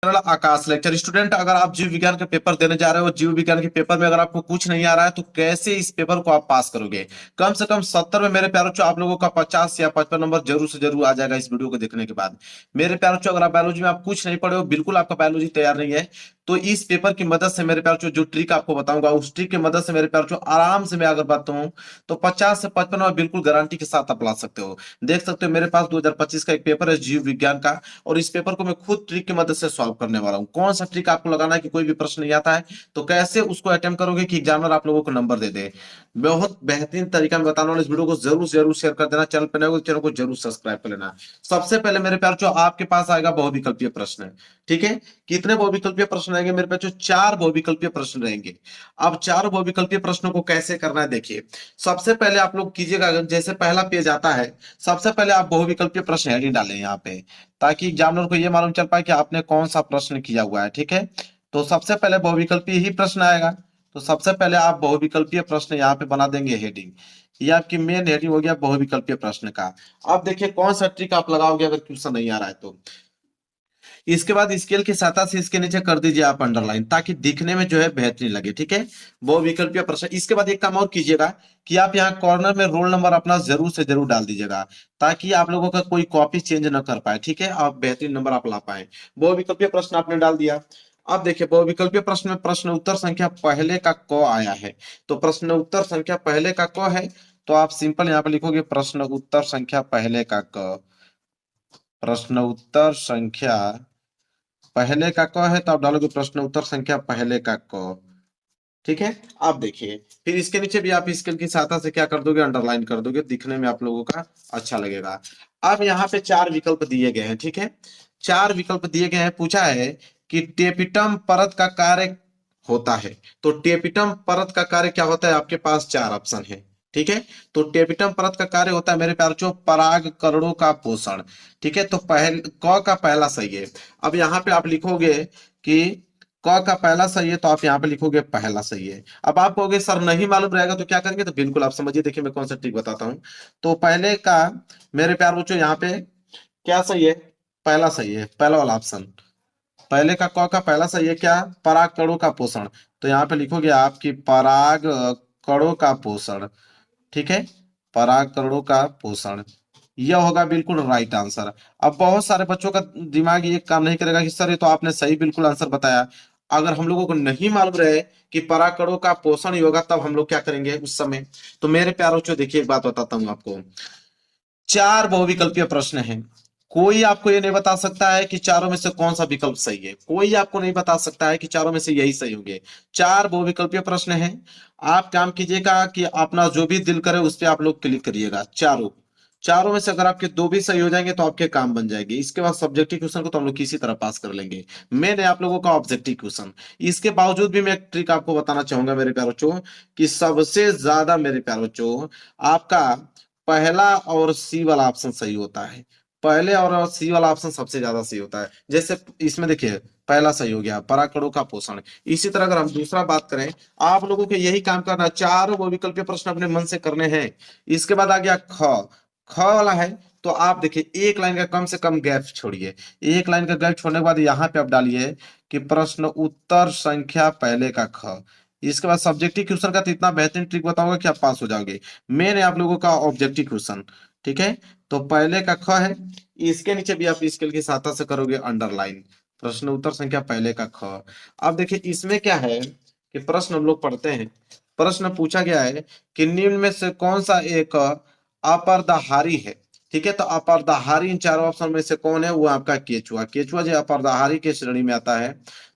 आकाश lecture student, अगर आप जीव विज्ञान के पेपर देने जा रहे हो, जीव विज्ञान के पेपर में अगर आपको कुछ नहीं आ रहा है तो कैसे इस पेपर को आप पास करोगे। कम से कम 70 में मेरे प्यारों बच्चों आप लोगों का 50 या 55 नंबर जरूर से जरूर आ जाएगा इस वीडियो को देखने के बाद। मेरे प्यारों बच्चों, अगर आप बायोलॉजी में आप कुछ नहीं पढ़े हो, बिल्कुल आपका बायोलॉजी तैयार नहीं है, तो इस पेपर की मदद से मेरे प्यारों बच्चों जो ट्रिक आपको बताऊंगा उस ट्रिक की मदद से मेरे प्यारों बच्चों आराम से मैं अगर बात हूँ तो 50 से 55 नंबर बिल्कुल गारंटी के साथ आप ला सकते हो। देख सकते हो मेरे पास 2025 का एक पेपर है जीव विज्ञान का, और इस पेपर को मैं खुद ट्रिक की मदद से सॉल्व करने वाला हूँ। कौन सा ट्रिक आपको लगाना है कि कोई भी प्रश्न नहीं आता है तो कैसे उसको अटेम्प्ट करोगे कि एग्जामिनर आप लोगों को नंबर दे दे। बहुत बेहतरीन तरीका में बताने वाला, इस वीडियो को जरूर जरूर शेयर कर देना। चैनल पर नए हो तो चैनल को जरूर सब्सक्राइब कर लेना। सबसे पहले मेरे प्यार जो आपके पास आएगा बहुविकल्पीय प्रश्न, ठीक है। कितने बहुविकल्पीय प्रश्न रहेंगे मेरे पास? जो 4 बहुविकल्पीय प्रश्न रहेंगे। अब 4 बहुविकल्पीय प्रश्नों को कैसे करना है देखिए। सबसे पहले आप लोग कीजिएगा, जैसे पहला पेज आता है सबसे पहले आप बहुविकल्पीय प्रश्न हेडिंग डालें यहाँ पे, ताकि एग्जामिनर को ये मालूम चल पाए कि आपने कौन सा प्रश्न किया हुआ है, ठीक है। तो सबसे पहले बहुविकल्पीय ही प्रश्न आएगा, तो सबसे पहले आप बहुविकल्पीय प्रश्न यहाँ पे बना देंगे हेडिंग। ये आपकी मेन हेडिंग हो गया बहुविकल्पीय प्रश्न का। अब देखिए कौन सा ट्रिक आप लगाओगे अगर क्वेश्चन नहीं आ रहा है तो। इसके बाद स्केल की सहायता से इसके नीचे कर दीजिए आप अंडरलाइन, ताकि दिखने में जो है बेहतरीन लगे, ठीक है। बहुविकल्पीय प्रश्न। इसके बाद एक काम और कीजिएगा कि आप यहाँ कॉर्नर में रोल नंबर अपना जरूर से जरूर डाल दीजिएगा, ताकि आप लोगों का कोई कॉपी चेंज न कर पाए, ठीक है। आप बेहतरीन नंबर आप ला पाए। बहुविकल्पीय प्रश्न आपने डाल दिया। अब देखिए बहुविकल्पीय प्रश्न में प्रश्न उत्तर संख्या पहले का क आया है, तो प्रश्न उत्तर संख्या पहले का क है, तो आप सिंपल यहाँ पे लिखोगे प्रश्न उत्तर संख्या पहले का क। प्रश्न उत्तर संख्या पहले का क है तो आप डालोगे प्रश्न उत्तर संख्या पहले का क, ठीक है। आप देखिए फिर इसके नीचे भी आप स्केल की सहायता से क्या कर दोगे, अंडरलाइन कर दोगे, दिखने में आप लोगों का अच्छा लगेगा। अब यहाँ पे 4 विकल्प दिए गए हैं, ठीक है। 4 विकल्प दिए गए हैं। पूछा है कि टेपिटम परत का कार्य होता है, तो टेपिटम परत का कार्य क्या होता है, आपके पास 4 ऑप्शन है, ठीक है। तो टेपिटम परत का कार्य होता है मेरे प्यार जो परागकणों का पोषण, ठीक है। तो क का पहला सही है। अब यहाँ पे आप लिखोगे कि क का पहला सही है, तो आप यहाँ पे लिखोगे पहला सही है। अब आप कहोगे सर नहीं मालूम रहेगा तो क्या करेंगे, तो बिल्कुल आप समझिए, देखिए मैं कौन सा ट्रिक बताता हूँ। तो पहले का मेरे प्यार बच्चों यहाँ पे क्या सही है, पहला सही है, पहला वाला ऑप्शन। पहले का क का पहला सही है क्या, पराग कणों का पोषण। तो यहाँ पे लिखोगे आपकी पराग कणों का पोषण, ठीक है। पराग कणों का पोषण, यह होगा बिल्कुल राइट आंसर। अब बहुत सारे बच्चों का दिमाग ये काम नहीं करेगा कि सर ये तो आपने सही बिल्कुल आंसर बताया। अगर हम लोगों को नहीं मालूम रहे कि परागकणों का पोषण ही होगा तब हम लोग क्या करेंगे उस समय। तो मेरे प्यारों बच्चों देखिए एक बात बताता हूँ आपको। 4 बहुविकल्पीय प्रश्न हैं। कोई आपको ये नहीं बता सकता है कि चारों में से कौन सा विकल्प सही है, कोई आपको नहीं बता सकता है कि चारों में से यही सही होंगे। 4 बहुविकल्पीय प्रश्न हैं। आप काम कीजिएगा कि अपना जो भी दिल करे उस पर आप लोग क्लिक करिएगा। चारों चारों में से अगर आपके 2 भी सही हो जाएंगे तो आपके काम बन जाएंगे। इसके बाद सब्जेक्टिव क्वेश्चन को तो हम लोग किसी तरह पास कर लेंगे। मैंने आप लोगों का ऑब्जेक्टिव क्वेश्चन। इसके बावजूद भी मैं एक ट्रिक आपको बताना चाहूंगा मेरे प्यारे बच्चों, कि सबसे ज्यादा मेरे प्यारे बच्चों आपका पहला और सी वाला ऑप्शन सही होता है। पहले और सी वाला ऑप्शन सबसे ज्यादा सही होता है। जैसे इसमें देखिए पहला सही हो गया परागकणों का पोषण। इसी तरह अगर हम दूसरा बात करें, आप लोगों को यही काम करना, चारों वो विकल्पीय प्रश्न अपने मन से करने हैं। इसके बाद आ गया ख। ख वाला है, तो आप देखिए एक लाइन का कम से कम गैप छोड़िए। एक लाइन का गैप छोड़ने के बाद यहाँ पे आप डालिए कि प्रश्न उत्तर संख्या पहले का ख। इसके बाद सब्जेक्टिव क्वेश्चन का तो इतना बेहतरीन ट्रिक बताऊंगा कि आप पास हो जाओगे। मैंने आप लोगों का ऑब्जेक्टिव क्वेश्चन, ठीक है। तो पहले का ख है, इसके नीचे भी आप स्केल की सहायता से करोगे अंडरलाइन, प्रश्न उत्तर संख्या पहले का ख। अब देखिए इसमें क्या है कि प्रश्न हम लोग पढ़ते हैं। प्रश्न पूछा गया है कि निम्न में से कौन सा एक अपर्दाहारी है, ठीक है। तो अपर्दाहारी इन चारों ऑप्शन में से कौन है, वो आपका केचुआ। केचुआ जो अपर्दाहारी के श्रेणी में आता है।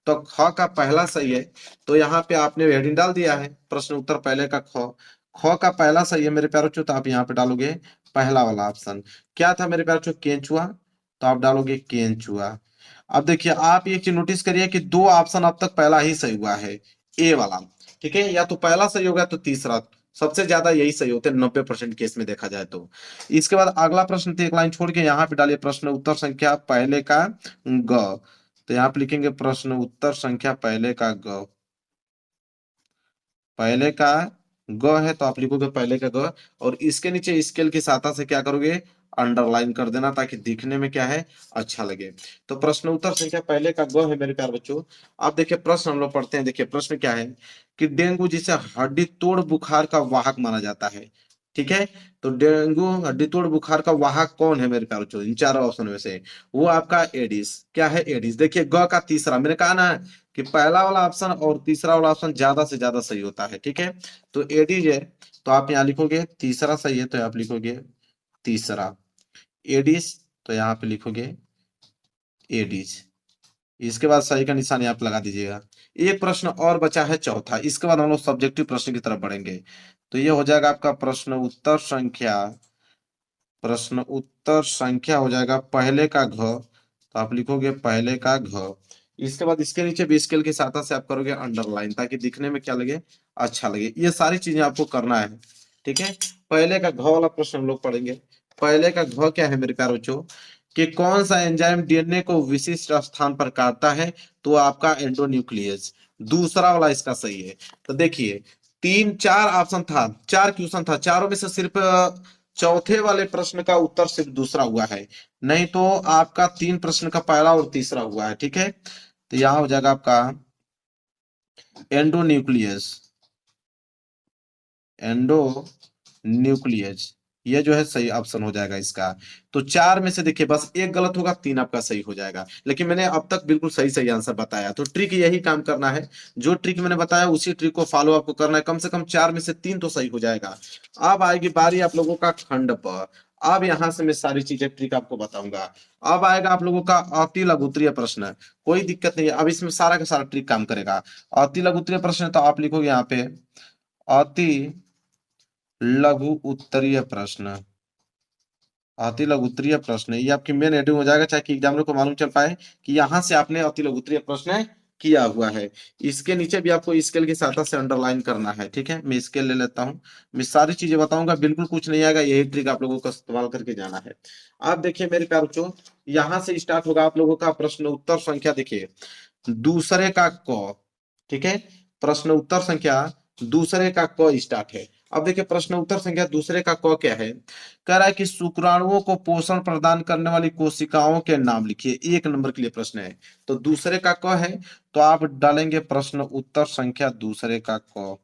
तो ख का पहला सही है, तो यहाँ पे आपने हेडिंग डाल दिया है प्रश्न उत्तर पहले का ख। ख का पहला सही है मेरे प्यारे बच्चों, तो आप यहाँ पे डालोगे पहला वाला ऑप्शन। क्या था मेरे प्यारे बच्चों, केंचुआ, तो आप डालोगे केंचुआ। अब देखिए आप ये चीज नोटिस करिए कि 2 ऑप्शन अब तक पहला ही सही हुआ है, ए वाला, ठीक है। या तो पहला सही होगा तो तीसरा, सबसे ज्यादा यही सही होते हैं 90% केस में देखा जाए तो। इसके बाद अगला प्रश्न तो एक लाइन छोड़ के यहाँ पे डालिए प्रश्न उत्तर संख्या पहले का ग। तो यहाँ पे लिखेंगे प्रश्न उत्तर संख्या पहले का ग। पहले का ग है तो आप लिखोगे पहले का ग, और इसके नीचे स्केल की सहायता से क्या करोगे, अंडरलाइन कर देना ताकि दिखने में क्या है, अच्छा लगे। तो प्रश्न उत्तर संख्या पहले का ग है मेरे प्यारे बच्चों। आप देखिए प्रश्न हम लोग पढ़ते हैं। देखिए प्रश्न क्या है कि डेंगू जिसे हड्डी तोड़ बुखार का वाहक माना जाता है, ठीक है। तो डेंगू हड्डी तोड़ बुखार का वाहक कौन है मेरे प्यारे बच्चों, इन चारों ऑप्शन में से? वो आपका एडिस। क्या है? एडिस। देखिए ग का तीसरा, मैंने कहा ना कि पहला वाला ऑप्शन और तीसरा वाला ऑप्शन ज्यादा से ज्यादा सही होता है, ठीक है। तो एडीज है, तो आप यहाँ लिखोगे तीसरा सही है, तो आप लिखोगे तीसरा एडिस, तो यहाँ पे लिखोगे एडिस। इसके बाद सही का निशान आप लगा दीजिएगा। एक प्रश्न और बचा है चौथा, इसके बाद हम लोग सब्जेक्टिव प्रश्न की तरफ बढ़ेंगे। तो ये हो जाएगा आपका प्रश्न उत्तर संख्या हो जाएगा पहले का घ, तो आप लिखोगे पहले का घ। इसके बाद इसके नीचे भी स्केल की सहायता से आप करोगे अंडरलाइन ताकि दिखने में क्या लगे, अच्छा लगे। ये सारी चीजें आपको करना है, ठीक है। पहले का घ वाला प्रश्न हम लोग पढ़ेंगे। पहले का घ क्या है मेरे प्यारे बच्चों, कि कौन सा एंजाइम डीएनए को विशिष्ट स्थान पर काटता है? तो आपका एंडोन्यूक्लियस। दूसरा वाला इसका सही है। तो देखिए तीन चार ऑप्शन था, चार क्वेश्चन था, चारों में से सिर्फ चौथे वाले प्रश्न का उत्तर सिर्फ दूसरा हुआ है, नहीं तो आपका तीन प्रश्न का पहला और तीसरा हुआ है, ठीक है। तो यहां हो जाएगा आपका एंडोन्यूक्लियस, एंडोन्यूक्लियस, ये जो है सही ऑप्शन हो जाएगा इसका। तो चार में से देखिए बस एक गलत होगा, तीन आपका सही हो जाएगा। लेकिन मैंने अब तक बिल्कुल सही सही आंसर बताया, तो ट्रिक यही काम करना है। जो ट्रिक मैंने बताया उसी ट्रिक को फॉलो आपको करना है। कम से कम चार में से तीन तो सही हो जाएगा। अब आएगी बारी आप लोगों का खंड पर। अब यहां से मैं सारी चीजें ट्रिक आपको बताऊंगा। अब आएगा आप लोगों का अति लघुत्तरीय प्रश्न। कोई दिक्कत नहीं है, अब इसमें सारा का सारा ट्रिक काम करेगा। अति लघुत्तरीय प्रश्न तो आप लिखोगे यहाँ पे अति लघु उत्तरीय प्रश्न। अति लघु उत्तरीय प्रश्न ये आपकी मेन हेडिंग हो जाएगा, चाहे कि एग्जामिनर को मालूम चल पाए कि यहाँ से आपने अति लघु उत्तरीय प्रश्न किया हुआ है। इसके नीचे भी आपको स्केल की सहायता से अंडरलाइन करना है, ठीक है। मैं स्केल ले लेता हूँ, मैं सारी चीजें बताऊंगा, बिल्कुल कुछ नहीं आएगा, यही ट्रिक आप लोगों को इस्तेमाल करके जाना है। आप देखिए मेरे प्यारे बच्चों, यहाँ से स्टार्ट होगा आप लोगों का प्रश्न उत्तर संख्या। देखिए दूसरे का क, ठीक है। प्रश्न उत्तर संख्या दूसरे का क स्टार्ट है। अब देखिए प्रश्न उत्तर संख्या दूसरे का क क्या है, कह रहा है कि शुक्राणुओं को पोषण प्रदान करने वाली कोशिकाओं के नाम लिखिए। एक नंबर के लिए प्रश्न है, तो दूसरे का क है, तो आप डालेंगे प्रश्न उत्तर संख्या दूसरे का क।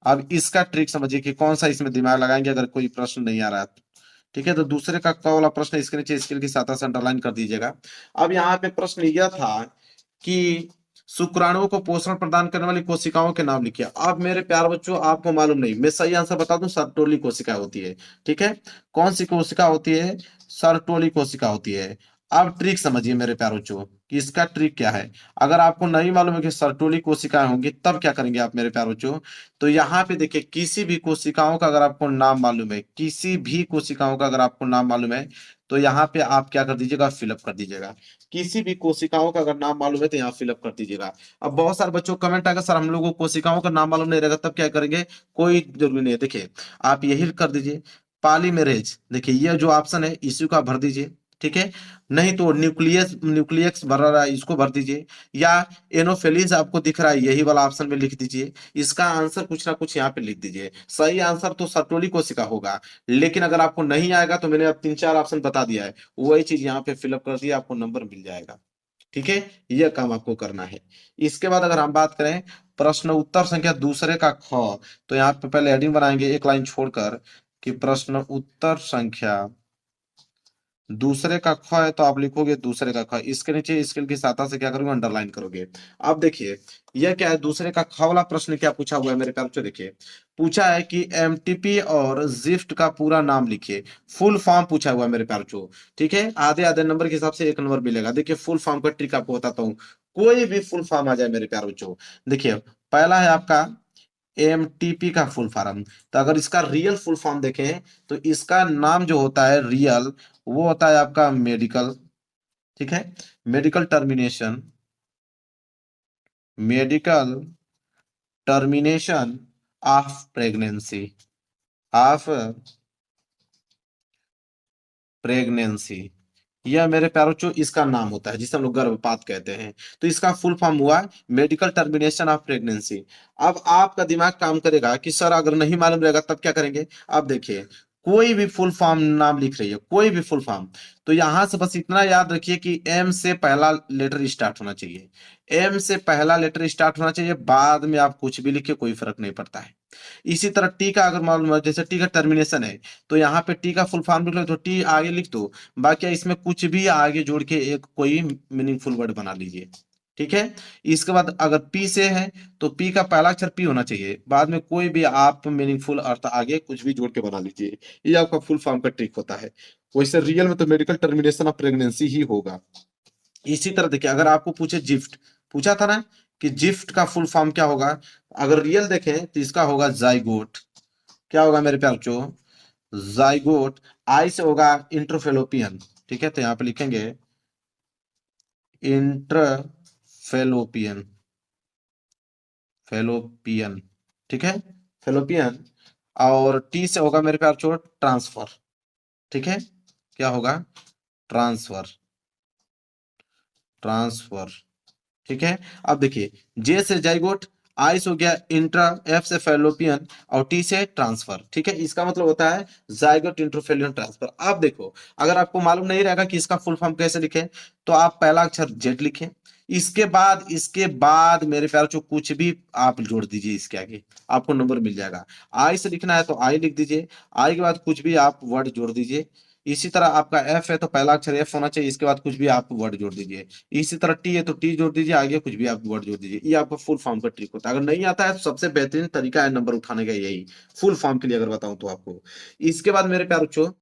अब इसका ट्रिक समझिए कि कौन सा इसमें दिमाग लगाएंगे अगर कोई प्रश्न नहीं आ रहा है, ठीक है। तो दूसरे का क वाला प्रश्न इसके नीचे स्केल की सहायता से अंडरलाइन कर दीजिएगा। अब यहाँ पे प्रश्न यह था कि शुक्राणुओं को पोषण प्रदान करने वाली कोशिकाओं के नाम लिखिए। अब मेरे प्यारे बच्चों आपको मालूम नहीं, मैं सही आंसर बता दूं, सर्टोली कोशिका होती है, ठीक है। कौन सी कोशिका होती है? सर्टोली कोशिका होती है। अब ट्रिक समझिए मेरे प्यारे बच्चों कि इसका ट्रिक क्या है। अगर आपको नहीं मालूम है कि सर्टोली कोशिकाएं होंगी तब क्या करेंगे आप मेरे प्यारे बच्चों, तो यहाँ पे देखिए किसी भी कोशिकाओं का अगर आपको नाम मालूम है, किसी भी कोशिकाओं का अगर आपको नाम मालूम है, तो यहाँ पे आप क्या कर दीजिएगा, फिलअप कर दीजिएगा। किसी भी कोशिकाओं का अगर नाम मालूम है तो यहाँ फिलअप कर दीजिएगा। अब बहुत सारे बच्चों कमेंट आएगा सर हम लोगों को कोशिकाओं का नाम मालूम नहीं रहेगा तब क्या करेंगे, कोई जरूरी नहीं है। देखिए आप यही कर दीजिए पॉलीमेरेज, देखिए ये जो ऑप्शन है इसी का भर दीजिए, ठीक है। नहीं तो न्यूक्लियस भर रहा है, इसको भर दीजिए, या एनोफिलीज आपको दिख रहा है यही वाला ऑप्शन में लिख दीजिए। इसका आंसर कुछ ना कुछ यहाँ पे लिख दीजिए। सही आंसर तो सर्टोली कोशिका होगा, लेकिन अगर आपको नहीं आएगा तो मैंने अब तीन चार ऑप्शन बता दिया है, वही चीज यहाँ पे फिलअप कर दिया, आपको नंबर मिल जाएगा, ठीक है। यह काम आपको करना है। इसके बाद अगर हम बात करें प्रश्न उत्तर संख्या दूसरे का ख, तो यहाँ पे पहले हेडिंग बनाएंगे एक लाइन छोड़कर कि प्रश्न उत्तर संख्या दूसरे का ख है, तो आप लिखोगे दूसरे का ख। इसके नीचे स्केल की सहायता से क्या करोगे, अंडरलाइन करोगे। अब देखिए यह क्या है, दूसरे का ख वाला प्रश्न क्या पूछा हुआ है मेरे ख्याल से। देखिए पूछा है कि एमटीपी और जिफ्ट का पूरा नाम लिखिए। फुल फॉर्म पूछा हुआ है मेरे प्यार चो, ठीक है। आधे आधे नंबर के हिसाब से एक नंबर मिलेगा। देखिए फुल फॉर्म का ट्रिक आपको बताता हूँ, कोई भी फुल फॉर्म आ जाए मेरे प्यार बच्चों। देखिए पहला है आपका एमटीपी का फुल फॉर्म, तो अगर इसका रियल फुल फॉर्म देखें तो इसका नाम जो होता है रियल, वो होता है आपका मेडिकल, ठीक है। Medical termination, medical termination of pregnancy, of pregnancy, यह मेरे प्यारों चो इसका नाम होता है जिसे हम लोग गर्भपात कहते हैं। तो इसका फुल फॉर्म हुआ मेडिकल टर्मिनेशन ऑफ प्रेगनेंसी। अब आपका दिमाग काम करेगा कि सर अगर नहीं मालूम रहेगा तब क्या करेंगे। अब देखिए कोई भी फुल फॉर्म नाम लिख रही है, कोई भी फुल फॉर्म, तो यहां से बस इतना याद रखिए कि एम से पहला लेटर स्टार्ट होना चाहिए। एम से पहला लेटर स्टार्ट होना चाहिए, बाद में आप कुछ भी लिखे कोई फर्क नहीं पड़ता है। इसी तरह टी का अगर मान लो जैसे टी का टर्मिनेशन है, तो यहाँ पे टी का फुल फॉर्म लिख लो तो टी आगे लिख दो, बाकी इसमें कुछ भी आगे जोड़ के एक कोई मीनिंगफुल वर्ड बना लीजिए। ठीक है। इसके बाद अगर पी से है, तो पी का पहला अक्षर पी होना चाहिए, बाद में कोई भी आप मीनिंगफुल अर्थ आगे कुछ भी जोड़ के बना लीजिए। ये आपका फुल फॉर्म का ट्रिक होता है। वैसे रियल में तो मेडिकल टर्मिनेशन ऑफ प्रेगनेंसी ही होगा। इसी तरह देखिए, अगर आपको पूछे जिफ्ट, पूछा था ना कि जिफ्ट का फुल फॉर्म क्या होगा, अगर रियल देखें तो इसका होगा जाइगोट। क्या होगा मेरे प्यार बच्चों, जाइगोट। आई से होगा इंटरफेलोपियन। ठीक है, तो यहाँ पे लिखेंगे इंटरफेलोपियन, फेलोपियन। ठीक है, फेलोपियन। और टी से होगा मेरे प्यार बच्चों ट्रांसफर। ठीक है, क्या होगा, ट्रांसफर, ट्रांसफर। ठीक है। अब देखिए, जे से जाइगोट, आई से हो गया इंट्रा, एफ से फैलोपियन और टी से ट्रांसफर। ठीक है, इसका मतलब होता है जाइगोट इंट्रोफेलियन ट्रांसफर। अब देखो, अगर आपको मालूम नहीं रहेगा कि इसका फुल फॉर्म कैसे लिखें, तो आप पहला अक्षर जेड लिखें, इसके बाद मेरे प्यार जो कुछ भी आप जोड़ दीजिए इसके आगे, आपको नंबर मिल जाएगा। आई से लिखना है तो आई लिख दीजिए, आई के बाद कुछ भी आप वर्ड जोड़ दीजिए। इसी तरह आपका एफ है तो पहला अक्षर एफ होना चाहिए, इसके बाद कुछ भी आप वर्ड जोड़ दीजिए। इसी तरह टी है तो टी जोड़ दीजिए, आगे कुछ भी आप वर्ड जोड़ दीजिए। ये आपका फुल फॉर्म का ट्रिक होता है। अगर नहीं आता है तो सबसे बेहतरीन तरीका है नंबर उठाने का यही, फुल फॉर्म के लिए अगर बताऊं तो आपको। इसके बाद मेरे प्यारे बच्चों,